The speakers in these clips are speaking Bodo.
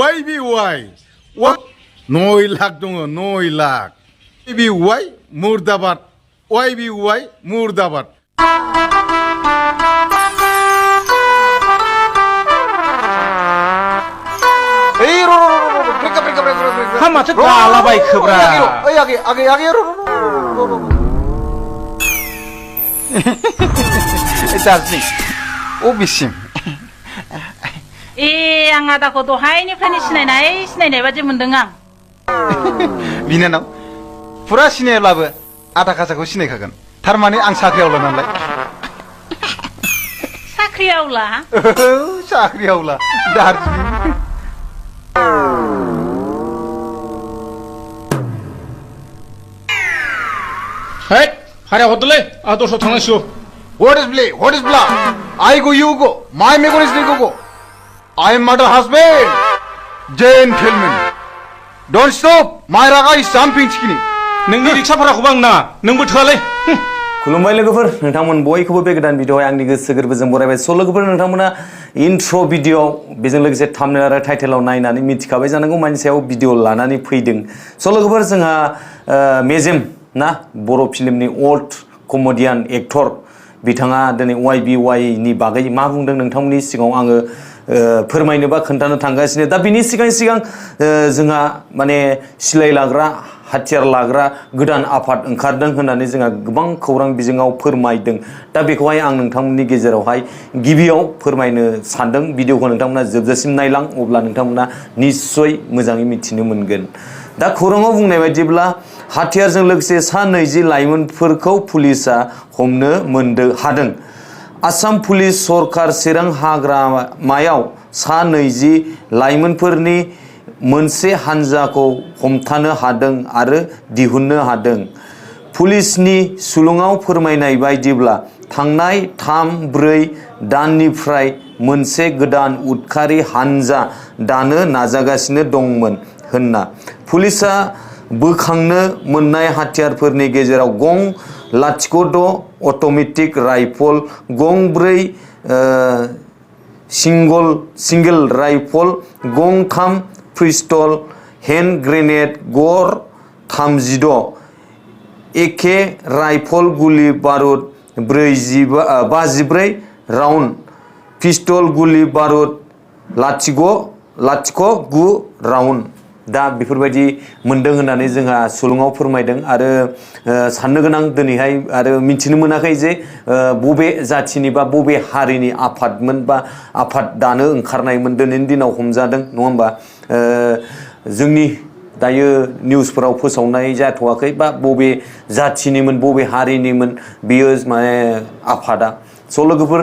YBY what 9 lakh dङ 9 lakh YBY मुर्दाबाद YBY मुर्दाबाद माथो दालाबायखोब्रा दार्जिलिं अबेसिम आं आदाखौ दहायनिफ्रायनो सिनायनाय बादि मोनदों आं बिनानाव फुरा सिनायाब्लाबो आधा खासाखौ सिनायखागोन थारमाने आं साख्रियावला नालाय साख्रियावला Darjeeling Hey, hari hotele, atau so thang show. What is blah? I go, you go. My maker is go. I am mother husband. Gentlemen, don't stop. My raga is jumping skinny. Nengi riksha para kubang na, nengu thale. खुलुमबाय लोगोफोर नोंथांमोन बयखौबो बे गोदान भिडिअ आंनि गोसो गोरबोजों बरायबाय स' लोगोफोर नोंथांमोना इन्ट्र' भिडिअ बेजों लोगोसे थाम्बनेल आरो टाइटेलाव नायनानै मिथिखाबाय जानांगौ मानि सायाव भिडिअ लानानै फैदों स' लोगोफोर जोंहा मेजेम ना बर' फिल्मनि ओल्ड कमेडियान एक्टर बिथाङा दिनै YBY नि बागै मा बुंदों नोंथांमोननि सिगाङाव आङो फोरमायनोबा खोन्थानो थांगासिनो दा बिनि सिगां जोंहा माने सिलाइ लाग्रा हाथियार लाग्रा गोदान आफाद ओंखारदों होननानै जोंहा गोबां खौरां बिजोङाव फोरमायदों दा बेखौहाय आं नोंथांमोननि गेजेरावहाय गिबियाव फोरमायनो सानदों भिडिअखौ नोंथांमोना जोबजासिम नायलां अब्ला नोंथांमोना निश्चय मोजाङै मिथिनो मोनगोन दा खौराङाव बुंनाय बायदिब्ला हाथियारजों लोगोसे सा 20 लाइमोनफोरखौ पुलिसा हमनो हादों आसाम पुलिस सरकार चिरां हाग्रामायाव सा 20 लाइमोनफोरनि मोनसे हानजाखौ हमथानो हादों आरो दिहुननो हादों पुलिसनि सुलुङाव फोरमायनाय बायदिब्ला थांनाय 3-4 दाननिफ्राय मोनसे गोदान उदखारि हानजा दानो नाजागासिनो दंमोन होनना पुलिसा बोखांनो मोननाय हाथियारफोरनि गेजेराव गं 06 अट'मेटिक राइफल गं 4 सिंगल राइफल गं 3 पिस्टल हैंड ग्रेनेड गर 36 एके राइफल गुलि बारुद 54 राउंड पिस्टल गुलि बारुद 0.09 राउंड दा बेफोरबायदि मोनदों होननानै जोंहा सुलुङाव फोरमायदों आरो साननो गोनां दिनैहाय आरो मिथिनो मोनाखै जे बबे जाथिनि बा बबे हारिनि आफादमोन बा आफाद दानो ओंखारनायमोन दिनैनि दिनाव हमजादों नङा होमबा जोंनि दायो निउसफोराव फोसावनाय जाथ'वाखै बा बबे जाथिनिमोन बबे हारिनिमोन बियो माने आफादा स' लोगोफोर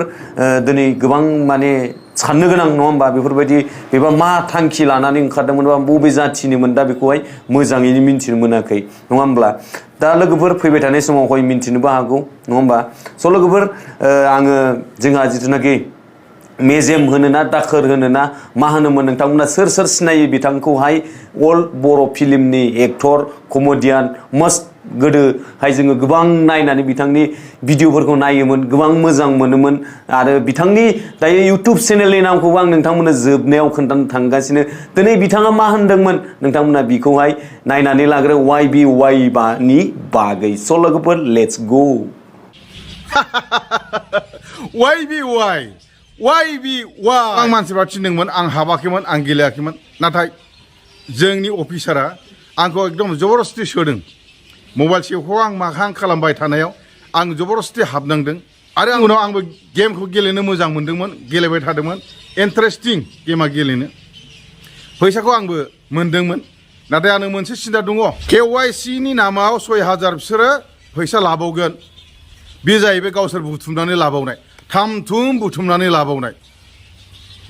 दिनै गोबां माने साननो गोनां नङा होमबा बेफोरबायदि बेबा मा थांखि लानानै ओंखारदोंमोन बा बबे जाथिनिमोन दा बेखौहाय मोजाङैनो मिथिनो मोनाखै नङा होमब्ला दा लोगोफोर फैबाय थानाय समावहाय मिथिनोबो हागौ नङा होमबा स' लोगोफोर आङो जोंहा जिथुनाखि मेजेम होनोना दाखोर होनोना मा होनोमोन नोंथांमोना सोर सिनायो बिथांखौहाय ओल्ड बर' फिल्मनि एक्टर कमेडियान मस्ट गोदोहाय जोङो गोबां नायनानै बिथांनि भिडिअफोरखौ नायोमोन गोबां मोजां मोनोमोन आरो बिथांनि दायो इउट्युब चेनेलनि नामखौबो आं नोंथांमोननो जोबनायाव खोन्थानो थांगासिनो दिनै बिथाङा मा होनदोंमोन नोंथांमोना बिखौहाय नायनानै लाग्रो YBY नि बागै स' लोगोफोर लेट्स गो YBY आं मानसिफ्रा थिनदोंमोन आं हाबाखैमोन आं गेलेयाखैमोन नाथाय जोंनि अफिसारा आंखौ एकदम जबरदस्ति सोदों मबाइल सेवखौ आं माखां खालामबाय थानायाव आं जबरदस्ति हाबनांदों आरो उनाव आंबो गेमखौ गेलेनो मोजां मोनदोंमोन गेलेबाय थादोंमोन इन्टारेस्टिं गेमा गेलेनो फैसाखौ आंबो मोनदोंमोन नाथाय आंनो मोनसे सिन्था दङ KYC नि नामाव 6000 बिसोरो फैसा लाबावगोन बे जाहैबाय गावसोर बुथुमनानै लाबावनाय थाम-थुम बुथुमनानै लाबावनाय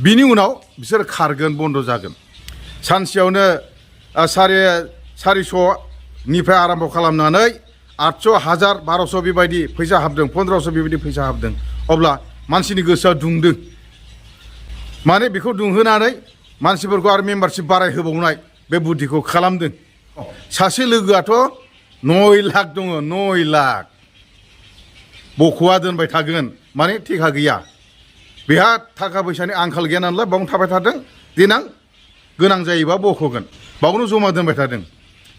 बिनि उनाव बिसोर खारगोन बन्द जागोन सानसेयावनो 450 निफ्राय आरम्भ खालामनानै 800 1000 1200 बेबायदि फैसा हाबदों 1500 बेबायदि फैसा हाबदों अब्ला मानसिनि गोसोआ दुंदों माने बेखौ दुंहोनानै मानसिफोरखौ आरो मेम्बारशिप बाराय होबावनाय बे बुद्धिखौ खालामदों सासे लोगोआथ' 9 लाख दङ 9 लाख बख'आ दोनबाय थागोन माने थिखा गैया बेहा थाखा फैसानि आंखाल गैया नालाय बावनो थाबाय थादों देनां गोनां जायोबा बख'गोन बावनो जमा दोनबाय थादों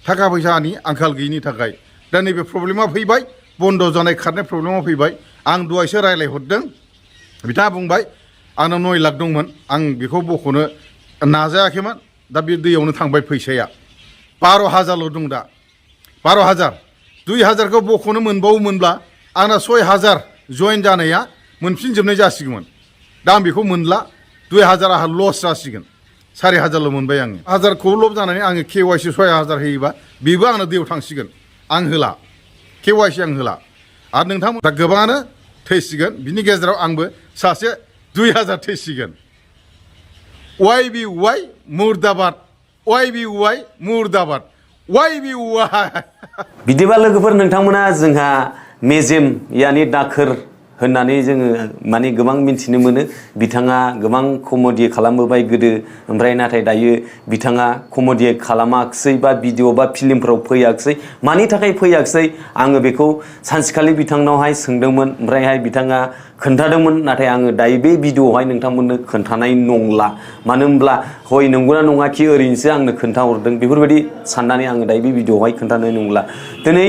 थाखा फैसानि आंखाल गैयिनि थाखाय दा नैबे प्रब्लेमा फैबाय बन्द जानाय खारनाय प्रब्लेमा फैबाय आं दहायसो रायलायहरदों बिथाङा बुंबाय आंनाव 9 लाख दंमोन आं बेखौ बख'नो नाजायाखैमोन दा बे दैयावनो थांबाय फैसाया 12,000ल' दं दा 12,000 2,000खौ बख'नो मोनबावोमोनब्ला आंना 6,000 जयेन जानाया मोनफिनजोबनाय जासिगौमोन दा आं बेखौ मोनला 2,000 आंहा लस जासिगोन 4,000ल' मोनबाय आङो 1,000खौ लब जानानै आङो KYC 6,000 होयोबा बेबो आंनो दैयाव थांसिगोन आं होला KYC आं होला आरो नोंथांमोन दा गोबाङानो थैसिगोन बिनि गेजेराव आंबो सासे 2,000 थैसिगोन YBY मुर्दाबाद YBY मुर्दाबाद YBY बिदिबा लोगोफोर नोंथांमोना जोंहा मेजेम यानि दाखोर होननानै जोङो माने गोबां मिथिनो मोनो बिथाङा गोबां कमेडि खालामबोबाय गोदो ओमफ्राय नाथाय दायो बिथाङा कमेडि खालामाखिसै बा भिडिअ बा फिल्मफोराव फैयाखिसै मानि थाखाय फैयाखिसै आङो बेखौ सानसेखालि बिथांनावहाय सोंदोंमोन ओमफ्रायहाय बिथाङा खोन्थादोंमोन नाथाय आङो दायो बे भिडिअआवहाय नोंथांमोननो खोन्थानाय नंला मानो होनब्ला हय नंगौना नङा कि ओरैनोसो आंनो खोन्थाहरदों बेफोरबायदि साननानै आङो दायो बे भिडिअआवहाय खोन्थानाय नंला दिनै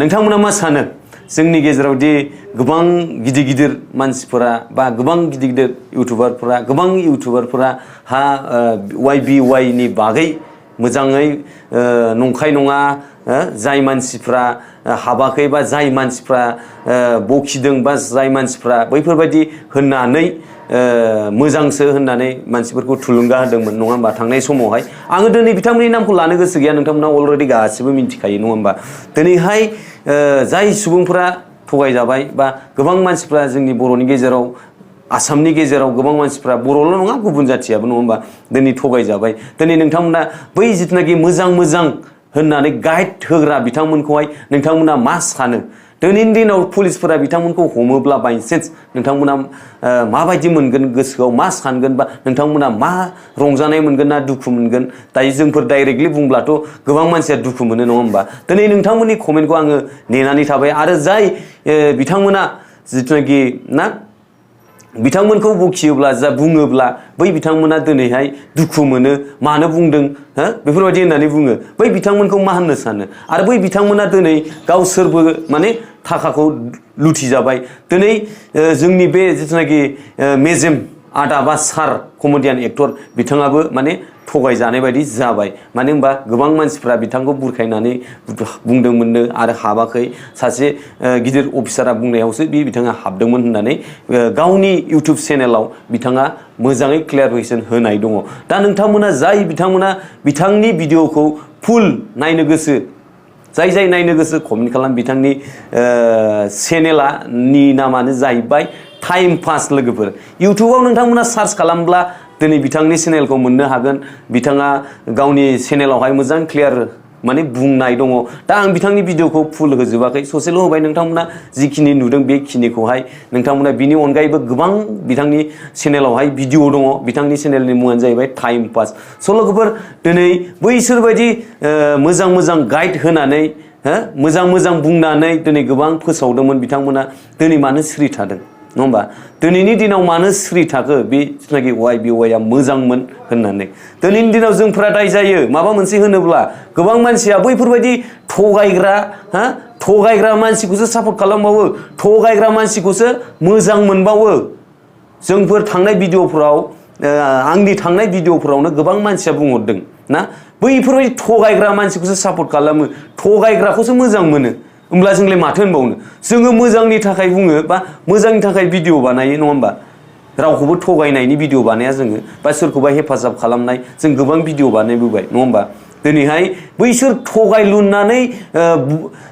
नोंथांमोना मा सानो जोंनि गेजेरावदि गोबां गिदिर गिदिर मानसिफोरा बा गोबां गिदिर गिदिर इउटुबारफोरा YBY नि बागै मोजाङै नंखाय नङा जाय मानसिफ्रा हाबाखै बा जाय मानसिफ्रा बखिदों बा जाय मानसिफ्रा बैफोरबायदि होननानै मोजांसो होननानै मानसिफोरखौ थुलुंगा होदोंमोन नङा होमबा थांनाय समावहाय आङो दिनै बिथांमोननि नामखौ लानो गोसो गैया नोंथांमोना अलरेडि गासिबो मिन्थिखायो नङा होमबा दिनैहाय जाय सुबुंफोरा थगायजाबाय बा गोबां मानसिफ्रा जोंनि बर'नि गेजेराव आसामनि गेजेराव गोबां मानसिफ्रा बर'ल' नङा गुबुन जाथियाबो नङा होमबा दिनै थगायजाबाय दिनै नोंथांमोना बै जिथुनाखि मोजां होननानै गाइड होग्रा बिथांमोनखौहाय नोंथांमोना मा सानो दिनैनि दिनाव पुलिसफोरा बिथांमोनखौ हमोब्ला बायसेन्स नोंथांमोना माबायदि मोनगोन गोसोआव मा सानगोन बा नोंथांमोना मा रंजानाय मोनगोन ना दुखु मोनगोन दायो जोंफोर डाइरेक्टलि बुंब्लाथ' गोबां मानसिया दुखु मोनो नङा होमबा दिनै नोंथांमोननि कमेन्टखौ आङो नेनानै थाबाय आरो जाय बिथांमोना जिथुनाखि ना बिथांमोनखौ बखियोब्ला जा बुङोब्ला बै बिथांमोना दिनैहाय दुखु मोनो मानो बुंदों बेफोरबायदि होननानै बुङो बै बिथांमोनखौ मा होननो सानो आरो बै बिथांमोना दिनै गावसोरबो माने थाखाखौ लुथिजाबाय दिनै जोंनि बे जिथुनाखि मेजेम आदा बा सार कमेडियान एक्टर बिथाङाबो माने थगायजानाय बायदि जाबाय मानो होनबा गोबां मानसिफ्रा बिथांखौ बुरखायनानै बुंदोंमोननो आरो हाबाखै सासे गिदिर अफिसारा बुंनायावसो बिथाङा हाबदोंमोन होननानै गावनि इउटिउब चेनेलाव बिथाङा मोजाङै क्लियारिफिकेसन होनाय दङ दा नोंथांमोना जाय बिथांमोना बिथांनि भिडिअखौ फुल नायनो गोसो जाय नायनो गोसो कमेन्ट खालाम बिथांनि चेनेलनि नामानो जाहैबाय टाइम पास लोगोफोर इउटिउबाव नोंथांमोना सार्च खालामब्ला दिनै बिथांनि चेनेलखौ मोननो हागोन बिथाङा गावनि चेनेलावहाय मोजां क्लियार माने बुंनाय दङ दा आं बिथांनि भिडिअखौ फुल होजोबाखै ससेल' होबाय नोंथांमोना जिखिनि नुदों बेखिनिखौहाय नोंथांमोना बिनि अनगायैबो गोबां बिथांनि चेनेलावहाय भिडिअ दङ बिथांनि चेनेलनि मुङानो जाहैबाय टाइम पास स' लोगोफोर दिनै बैसोरबायदि मोजां गाइड होनानै मोजां बुंनानै दिनै गोबां फोसावदोंमोन बिथांमोना दिनै मानो सिरि थादों नङा होमबा दिनैनि दिनाव मानो सिरि थाखो बे जिथुनाखि YBYआ मोजांमोन होननानै दिनैनि दिनाव जोंफोरा दाय जायो माबा मोनसे होनोब्ला गोबां मानसिया बैफोरबायदि थगायग्रा मानसिखौसो सापर्ट खालामबावो थगायग्रा मानसिखौसो मोजां मोनबावो जोंफोर थांनाय भिडिअफोराव आंनि थांनाय भिडिअफोरावनो गोबां मानसिया बुंहरदों ना बैफोरबायदि थगायग्रा मानसिखौसो सापर्ट खालामो थगायग्राखौसो मोजां मोनो होमब्ला जोंलाय माथो होनबावनो जोङो मोजांनि थाखाय बुङो बा मोजांनि थाखाय भिडिअ बानायो नङा होमबा रावखौबो थगायनायनि भिडिअ बानाया जोङो बा सोरखौबा हेफाजाब खालामनाय जों गोबां भिडिअ बानायबोबाय नङा होमबा दिनैहाय बैसोर थगायलुननानै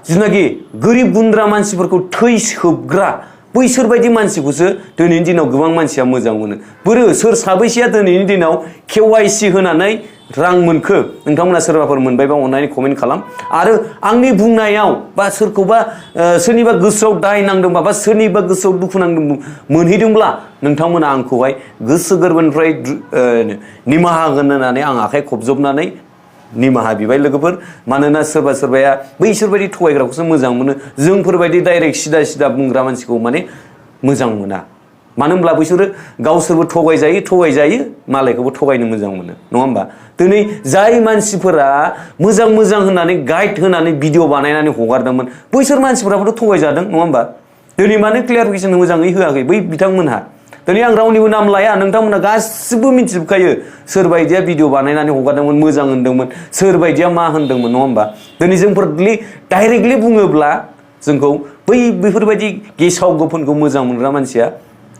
जिनाखि गोरिब गुन्द्रा मानसिफोरखौ थै सोबग्रा बैसोरबायदि मानसिखौसो दिनैनि दिनाव गोबां मानसिया मोजां मोनो बोरो सोर साबैसेया दिनैनि दिनाव KYC होनानै रां मोनखो नोंथांमोना सोरबाफोर मोनबायबा अननानै कमेन्ट खालाम आरो आंनि बुंनायाव बा सोरखौबा सोरनिबा गोसोआव दाय नांदोंबा बा सोरनिबा गोसोआव दुखु नांदों मोनहैदोंब्ला नोंथांमोना आंखौहाय गोसो गोरबोनिफ्राय निमाहा होगोन होननानै आं आखाइ खबजबनानै निमाहा बिबाय लोगोफोर मानोना सोरबाया बैसोरबायदि थगायग्राखौसो मोजां मोनो जोंफोरबायदि डाइरेक्ट सिदा बुंग्रा मानसिखौ माने मोजां मोना मानो होनब्ला बिसोरो गावसोरबो थगायजायो मालायखौबो थगायनो मोजां मोनो नङा होमबा दिनै जाय मानसिफोरा मोजां होननानै गाइड होनानै भिडिअ बानायनानै हगारदोंमोन बैसोर मानसिफोराबोथ' थगायजादों नङा होमबा दिनै मानो क्लियारिफिकेसन मोजाङै होआखै बै बिथांमोनहा दिनै आं रावनिबो नाम लाया नोंथांमोना गासिबो मिथिजोबखायो सोर बायदिया भिडिअ बानायनानै हगारदोंमोन मोजां होनदोंमोन सोर बायदिया मा होनदोंमोन नङा होमबा दिनै जोंफोर डाइरेक्टलि बुङोब्ला जोंखौ बैफोरबायदि गेसाव गोफोनखौ मोजां मोनग्रा मानसिया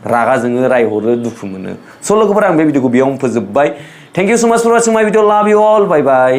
रागा जोङो रायहरो दुखु मोनो स' लोगोफोर आं बे भिडिअखौ बेयावनो फोजोबबाय थेंक इउ सो माच फर वाचिं माय भिडिअ लाभ इउ अल बाय बाय